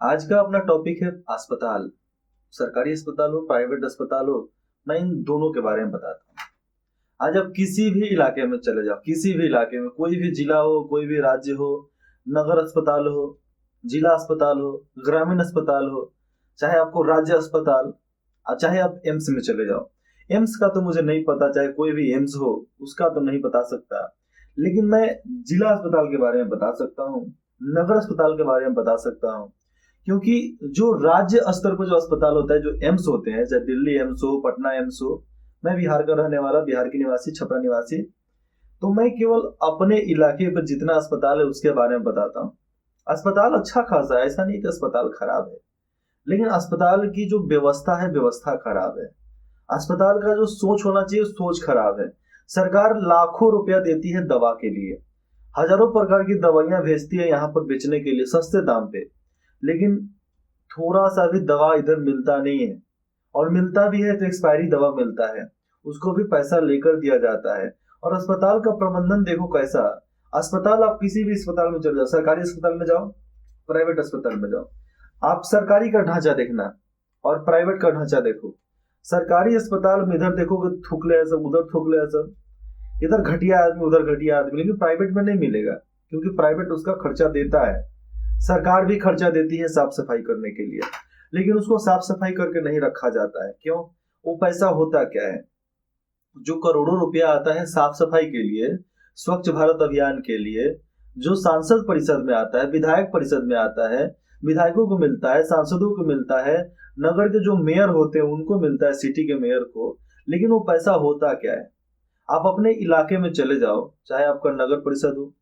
आज का अपना टॉपिक है अस्पताल। सरकारी अस्पताल हो, प्राइवेट अस्पताल हो, मैं इन दोनों के बारे में बताता हूँ। आज आप किसी भी इलाके में चले जाओ, किसी भी इलाके में, कोई भी जिला हो, कोई भी राज्य हो, नगर अस्पताल हो, जिला अस्पताल हो, ग्रामीण अस्पताल हो, चाहे आपको राज्य अस्पताल, चाहे आप एम्स में चले जाओ। एम्स का तो मुझे नहीं पता, चाहे कोई भी एम्स हो, उसका तो नहीं बता सकता। लेकिन मैं जिला अस्पताल के बारे में बता सकता हूँ, नगर अस्पताल के बारे में बता सकता हूँ। क्योंकि जो राज्य स्तर पर जो अस्पताल होता है, जो एम्स होते हैं, चाहे दिल्ली एम्स हो, पटना एम्स हो, मैं बिहार का रहने वाला, बिहार की निवासी, छपरा निवासी, तो मैं केवल अपने इलाके पर जितना अस्पताल है उसके बारे में बताता हूँ। अस्पताल अच्छा खासा है, ऐसा नहीं कि अस्पताल खराब है, लेकिन अस्पताल की जो व्यवस्था है, व्यवस्था खराब है। अस्पताल का जो सोच होना चाहिए, सोच खराब है। सरकार लाखों रुपया देती है दवा के लिए, हजारों प्रकार की दवाइयां भेजती है यहाँ पर बेचने के लिए सस्ते दाम पे, लेकिन थोड़ा सा भी दवा इधर मिलता नहीं है। और मिलता भी है तो एक्सपायरी दवा मिलता है, उसको भी पैसा लेकर दिया जाता है। और अस्पताल का प्रबंधन देखो कैसा। अस्पताल, आप किसी भी अस्पताल में चले जाओ, सरकारी अस्पताल में जाओ, प्राइवेट अस्पताल में जाओ, आप सरकारी का ढांचा देखना और प्राइवेट का ढांचा देखो। सरकारी अस्पताल में इधर देखोगे थूकले है सब, उधर थूकले है सब, इधर घटिया आदमी, उधर घटिया आदमी। लेकिन प्राइवेट में नहीं मिलेगा, क्योंकि प्राइवेट उसका खर्चा देता है। सरकार भी खर्चा देती है साफ सफाई करने के लिए, लेकिन उसको साफ सफाई करके नहीं रखा जाता है। क्यों? वो पैसा होता क्या है, जो करोड़ों रुपया आता है साफ सफाई के लिए, स्वच्छ भारत अभियान के लिए, जो सांसद परिषद में आता है, विधायक परिषद में आता है, विधायकों को मिलता है, सांसदों को मिलता है, नगर के जो मेयर होते हैं उनको मिलता है, सिटी के मेयर को। लेकिन वो पैसा होता क्या है? आप अपने इलाके में चले जाओ, चाहे आपका नगर परिषद हो,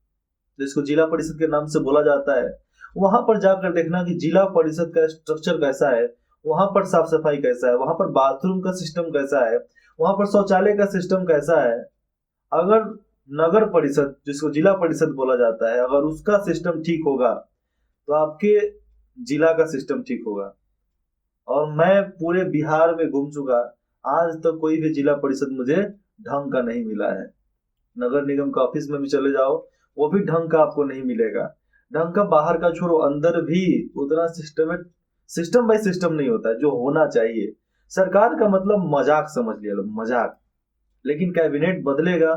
जिसको जिला परिषद के नाम से बोला जाता है, वहां पर जाकर देखना कि जिला परिषद का स्ट्रक्चर कैसा है, वहां पर साफ सफाई कैसा है, वहां पर बाथरूम का सिस्टम कैसा है, वहां पर शौचालय का सिस्टम कैसा है। अगर नगर परिषद, जिसको जिला परिषद बोला जाता है, अगर उसका सिस्टम ठीक होगा तो आपके जिला का सिस्टम ठीक होगा। और मैं पूरे बिहार में घूम चुका, आज तक कोई भी जिला परिषद मुझे ढंग का नहीं मिला है। नगर निगम का ऑफिस में भी चले जाओ, वो भी ढंग का आपको नहीं मिलेगा। ढंग का बाहर का छोड़ो, अंदर भी उतना सिस्टम बाई सिस्टम नहीं होता है जो होना चाहिए। सरकार का मतलब मजाक समझ लिया लो, मजाक। लेकिन कैबिनेट बदलेगा,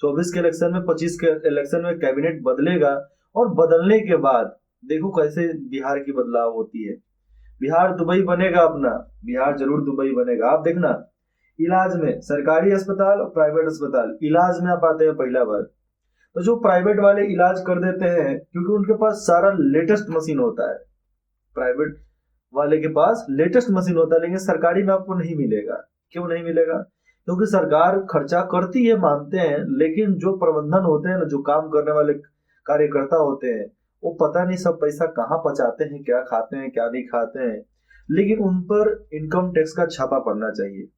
24 के इलेक्शन में, 25 के इलेक्शन में कैबिनेट बदलेगा, और बदलने के बाद देखो कैसे बिहार की बदलाव होती है। बिहार दुबई बनेगा अपना, बिहार जरूर दुबई बनेगा। आप देखना, इलाज में सरकारी अस्पताल और प्राइवेट अस्पताल, इलाज में आप आते हैं पहला बार, तो जो प्राइवेट वाले इलाज कर देते हैं क्योंकि उनके पास सारा लेटेस्ट मशीन होता है। प्राइवेट वाले के पास लेटेस्ट मशीन होता है, लेकिन सरकारी में आपको नहीं मिलेगा। क्यों नहीं मिलेगा? क्योंकि सरकार खर्चा करती है, मानते हैं, लेकिन जो प्रबंधन होते हैं ना, जो काम करने वाले कार्यकर्ता होते हैं, वो पता नहीं सब पैसा कहाँ पचाते हैं, क्या खाते हैं, क्या नहीं खाते हैं। लेकिन उन पर इनकम टैक्स का छापा पड़ना चाहिए।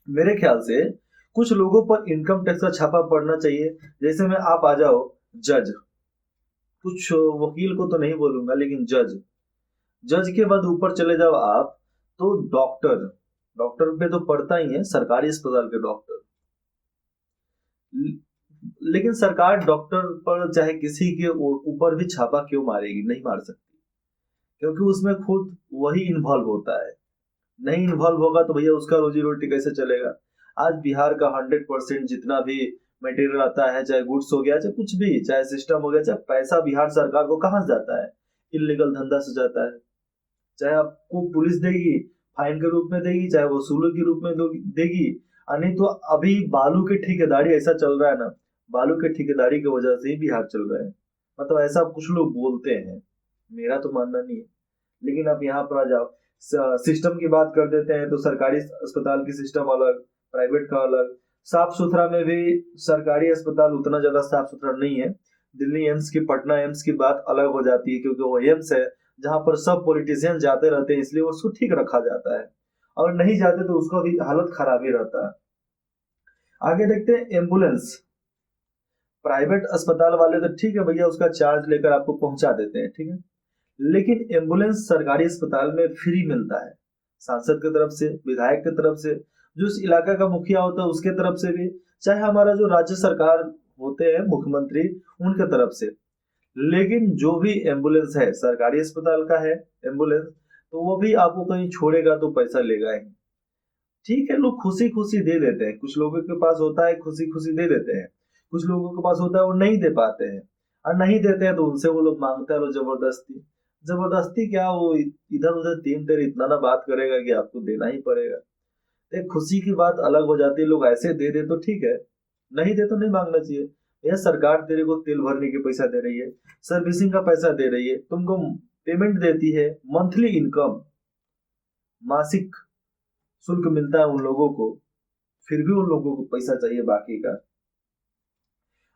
मेरे ख्याल से कुछ लोगों पर इनकम टैक्स का छापा पड़ना चाहिए। जैसे में आप आ जाओ, जज, कुछ वकील को तो नहीं बोलूंगा, लेकिन जज, जज के बाद ऊपर चले जाओ आप, तो डॉक्टर, डॉक्टर पे तो पड़ता ही है, सरकारी अस्पताल के डॉक्टर। लेकिन सरकार डॉक्टर पर चाहे किसी के ऊपर भी छापा क्यों मारेगी? नहीं मार सकती, क्योंकि उसमें खुद वही इन्वॉल्व होता है। नहीं इन्वॉल्व होगा तो भैया उसका रोजी रोटी कैसे चलेगा? आज बिहार का 100% जितना भी मटेरियल आता है, चाहे गुड्स हो गया, चाहे कुछ भी, चाहे सिस्टम हो गया, चाहे पैसा, बिहार सरकार को कहाँ से जाता है? इलीगल धंधा से जाता है। चाहे आपको पुलिस देगी, फाइन के रूप में देगी, चाहे वसूली के रूप में देगी। नहीं तो अभी बालू की ठेकेदारी ऐसा चल रहा है ना, बालू की ठेकेदारी की वजह से ही बिहार चल रहा है। मतलब ऐसा कुछ लोग बोलते हैं, मेरा तो मानना नहीं है। लेकिन आप यहाँ पर आ जाओ, सिस्टम की बात कर देते हैं तो सरकारी अस्पताल की सिस्टम अलग, प्राइवेट का अलग। साफ सुथरा में भी सरकारी अस्पताल उतना ज्यादा साफ सुथरा नहीं है। दिल्ली एम्स की, पटना एम्स की बात अलग हो जाती है, क्योंकि वो एम्स है जहां पर सब पॉलिटिशियन जाते रहते हैं, इसलिए उसको ठीक रखा जाता है। और नहीं जाते तो उसका भी हालत खराब ही रहता है। आगे देखते हैं एम्बुलेंस। प्राइवेट अस्पताल वाले तो ठीक है भैया, उसका चार्ज लेकर आपको पहुंचा देते हैं, ठीक है। लेकिन एम्बुलेंस सरकारी अस्पताल में फ्री मिलता है, सांसद की तरफ से, विधायक की तरफ से, जो उस इलाका का मुखिया होता है उसके तरफ से भी, चाहे हमारा जो राज्य सरकार होते हैं, मुख्यमंत्री, उनके तरफ से। लेकिन जो भी एम्बुलेंस है सरकारी अस्पताल का है एम्बुलेंस, तो वो भी आपको कहीं छोड़ेगा तो पैसा लेगा ही। ठीक है, लोग खुशी खुशी दे देते हैं, कुछ लोगों के पास होता है खुशी खुशी दे देते हैं, कुछ लोगों के पास होता है वो नहीं दे पाते हैं, और नहीं देते हैं तो उनसे वो लोग मांगते हैं, लोग जबरदस्ती। जबरदस्ती क्या, वो इधर उधर तीन तेर इतना ना बात करेगा कि आपको देना ही पड़ेगा। एक खुशी की बात अलग हो जाती है, लोग ऐसे दे दे तो ठीक है, नहीं दे तो नहीं मांगना चाहिए। यह सरकार तेरे को तेल भरने के पैसा दे रही है, सर्विसिंग का पैसा दे रही है, तुमको पेमेंट देती है, मंथली इनकम, मासिक शुल्क मिलता है उन लोगों को, फिर भी उन लोगों को पैसा चाहिए बाकी का।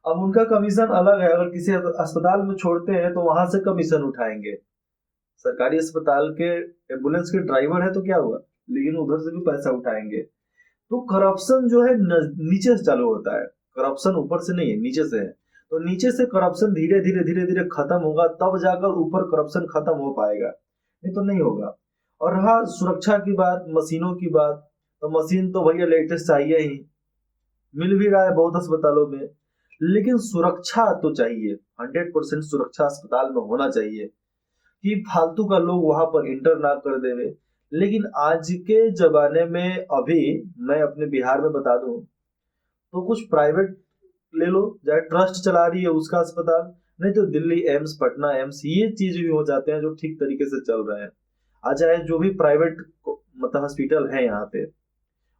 अब उनका कमीशन अलग है, अगर किसी अस्पताल में छोड़ते हैं तो वहां से कमीशन उठाएंगे। सरकारी अस्पताल के एम्बुलेंस के ड्राइवर है तो क्या हुआ, लेकिन उधर से भी पैसा उठाएंगे। तो करप्शन जो है नीचे से चालू होता है, करप्शन ऊपर से नहीं है, नीचे से है। तो नीचे से करप्शन धीरे धीरे धीरे धीरे खत्म होगा, तब जाकर ऊपर करप्शन खत्म हो पाएगा, नहीं तो नहीं होगा। और रहा सुरक्षा की बात, मशीनों की बात, तो मशीन तो भैया लेटेस्ट चाहिए ही, मिल भी रहा है बहुत अस्पतालों में, लेकिन सुरक्षा तो चाहिए, 100% सुरक्षा अस्पताल में होना चाहिए कि फालतू का लोग वहां पर इंटर ना कर देवे। लेकिन आज के जमाने में अभी मैं अपने बिहार में बता दूं तो कुछ प्राइवेट ले लो, चाहे ट्रस्ट चला रही है उसका अस्पताल, नहीं तो दिल्ली एम्स, पटना एम्स, ये चीज भी हो जाते हैं जो ठीक तरीके से चल रहे हैं। आ चाहे जो भी प्राइवेट मतलब हॉस्पिटल है यहाँ पे,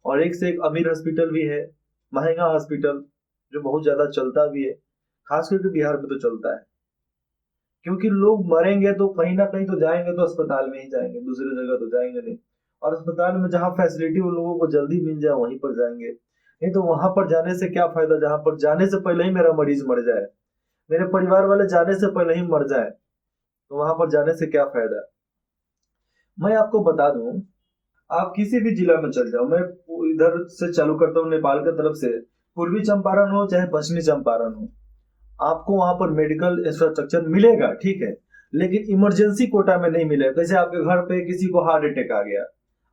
और एक से एक अमीर हॉस्पिटल भी है, महंगा हॉस्पिटल जो बहुत ज्यादा चलता भी है, खास करके बिहार में तो चलता है। क्योंकि लोग मरेंगे तो कहीं ना कहीं तो जाएंगे, तो अस्पताल में ही जाएंगे, दूसरी जगह तो जाएंगे नहीं। और अस्पताल में जहाँ फैसिलिटी उन लोगों को जल्दी मिल जाए वहीं पर जाएंगे, नहीं तो वहां पर जाने से क्या फायदा जहां पर जाने से पहले ही मेरा मरीज मर जाए, मेरे परिवार वाले जाने से पहले ही मर जाए, तो वहां पर जाने से क्या फायदा। मैं आपको बता दूं, आप किसी भी जिला में चल जाओ, मैं इधर से चालू करता हूँ नेपाल की तरफ से, पूर्वी चंपारण हो चाहे पश्चिमी चंपारण हो, आपको वहां पर मेडिकल इंफ्रास्ट्रक्चर मिलेगा, ठीक है, लेकिन इमरजेंसी कोटा में नहीं मिलेगा। जैसे आपके घर पे किसी को हार्ट अटैक आ गया,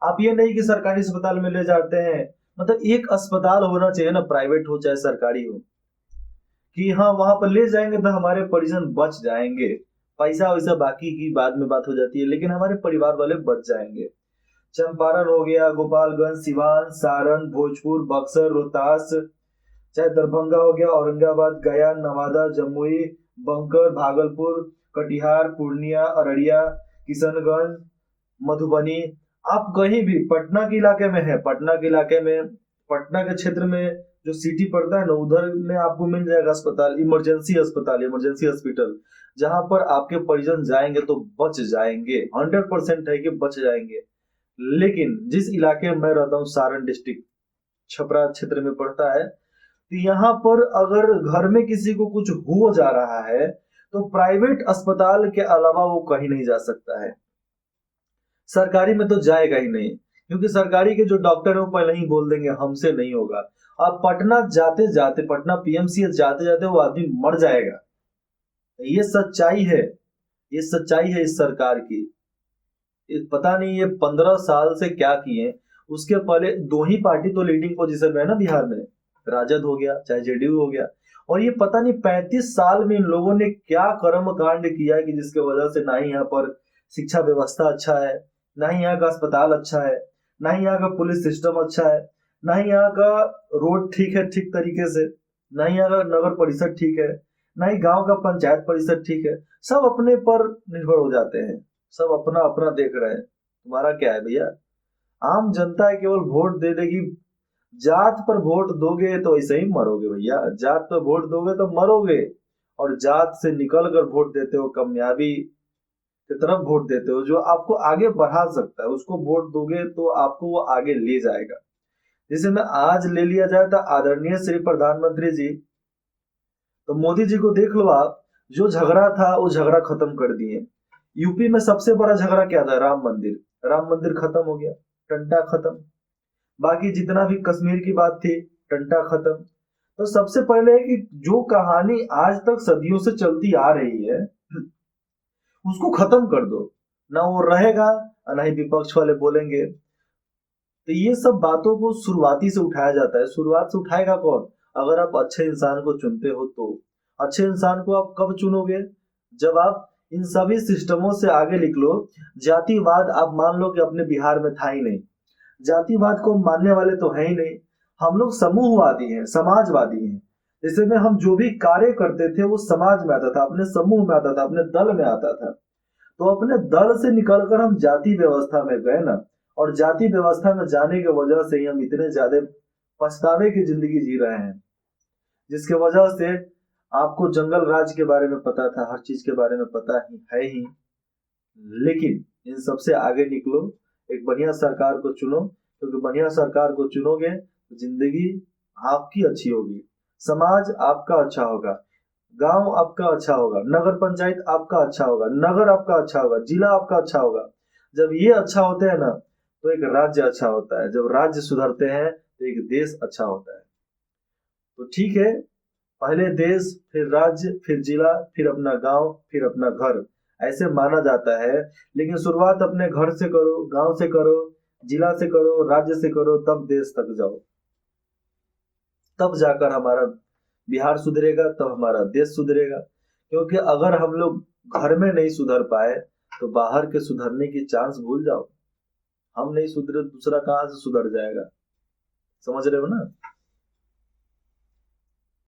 आप ये नहीं कि सरकारी अस्पताल में ले जाते हैं, मतलब एक अस्पताल होना चाहिए ना, प्राइवेट हो चाहे सरकारी हो, कि हाँ वहां पर ले जाएंगे तो हमारे परिजन बच जाएंगे। पैसा वैसा बाकी की बाद में बात हो जाती है, लेकिन हमारे परिवार वाले बच जाएंगे। चंपारण हो गया, गोपालगंज, सिवान, सारण, भोजपुर, बक्सर, रोहतास, चाहे दरभंगा हो गया, औरंगाबाद, गया, नवादा, जमुई, बंकर, भागलपुर, कटिहार, पूर्णिया, अररिया, किशनगंज, मधुबनी, आप कहीं भी पटना के इलाके में है, पटना के इलाके में, पटना के क्षेत्र में जो सिटी पड़ता है ना, उधर में आपको मिल जाएगा अस्पताल, इमरजेंसी अस्पताल, इमरजेंसी हॉस्पिटल, जहां पर आपके परिजन जाएंगे तो बच जाएंगे, 100% है कि बच जाएंगे। लेकिन जिस इलाके में मैं रहता हूँ, सारण डिस्ट्रिक्ट, छपरा क्षेत्र में पड़ता है, तो यहाँ पर अगर घर में किसी को कुछ हो जा रहा है तो प्राइवेट अस्पताल के अलावा वो कहीं नहीं जा सकता है, सरकारी में तो जाएगा ही नहीं, क्योंकि सरकारी के जो डॉक्टर है वो पहले ही बोल देंगे हमसे नहीं होगा। अब पटना जाते जाते, पटना पीएमसीएच जाते जाते वो आदमी मर जाएगा। ये सच्चाई है, ये सच्चाई है इस सरकार की। पता नहीं ये 15 साल से क्या किए। उसके पहले दो ही पार्टी तो लीडिंग पोजीशन में है ना बिहार में, राजद हो गया चाहे जेडीयू हो गया, और ये पता नहीं 35 साल में इन लोगों ने क्या कर्म कांड किया कि जिसके वजह से ना ही यहाँ पर शिक्षा व्यवस्था अच्छा है, ना ही यहाँ का अस्पताल अच्छा है, ना ही यहाँ का पुलिस सिस्टम अच्छा है, ना ही यहाँ का रोड ठीक है ठीक तरीके से, ना ही यहाँ का नगर परिषद ठीक है, ना ही गांव का पंचायत परिषद ठीक है। सब अपने पर निर्भर हो जाते हैं, सब अपना अपना देख रहे हैं। तुम्हारा क्या है भैया, आम जनता है केवल वोट दे देगी। जात पर वोट दोगे तो ऐसे ही मरोगे भैया, जात पर वोट दोगे तो मरोगे, और जात से निकल कर वोट देते हो, कामयाबी की तरफ वोट देते हो, जो आपको आगे बढ़ा सकता है उसको वोट दोगे तो आपको वो आगे ले जाएगा। जैसे में आज ले लिया जाए तो आदरणीय श्री प्रधानमंत्री जी, तो मोदी जी को देख लो आप, जो झगड़ा था वो झगड़ा खत्म कर दिए। यूपी में सबसे बड़ा झगड़ा क्या था, राम मंदिर, राम मंदिर खत्म हो गया, टंटा खत्म। बाकी जितना भी कश्मीर की बात थी, टंटा खत्म। तो सबसे पहले कि जो कहानी आज तक सदियों से चलती आ रही है उसको खत्म कर दो, ना वो रहेगा ना ही विपक्ष वाले बोलेंगे। तो ये सब बातों को शुरुआती से उठाया जाता है। शुरुआत से उठाएगा कौन, अगर आप अच्छे इंसान को चुनते हो तो। अच्छे इंसान को आप कब चुनोगे, जब आप इन सभी सिस्टमों से आगे निकलो, जातिवाद आप मान लो कि अपने बिहार में था ही नहीं, जातिवाद को मानने वाले तो है ही नहीं, हम लोग समूहवादी हैं, समाजवादी हैं। जैसे में हम जो भी कार्य करते थे वो समाज में आता था, अपने समूह में आता था, अपने दल में आता था। तो अपने दल से निकलकर हम जाति व्यवस्था में गए ना, और जाति व्यवस्था में जाने की वजह से ही हम इतने ज्यादा पछतावे की जिंदगी जी रहे हैं, जिसके वजह से आपको जंगल राज के बारे में पता था, हर चीज के बारे में पता ही है ही, लेकिन इन सबसे आगे निकलो, एक बढ़िया सरकार को चुनो, क्योंकि बढ़िया सरकार को चुनोगे तो जिंदगी आपकी अच्छी होगी, समाज आपका अच्छा होगा, गांव आपका अच्छा होगा, नगर पंचायत आपका अच्छा होगा, नगर आपका अच्छा होगा, जिला आपका अच्छा होगा। जब ये अच्छा होते हैं ना तो एक राज्य अच्छा होता है, जब राज्य सुधरते हैं तो एक देश अच्छा होता है। तो ठीक है, पहले देश, फिर राज्य, फिर जिला, फिर अपना गांव, फिर अपना घर, ऐसे माना जाता है। लेकिन शुरुआत अपने घर से करो, गांव से करो, जिला से करो, राज्य से करो, तब देश तक जाओ, तब जाकर हमारा बिहार सुधरेगा, तब हमारा देश सुधरेगा। क्योंकि अगर हम लोग घर में नहीं सुधर पाए तो बाहर के सुधरने की चांस भूल जाओ। हम नहीं सुधरे दूसरा कहां से सुधर जाएगा, समझ रहे हो ना।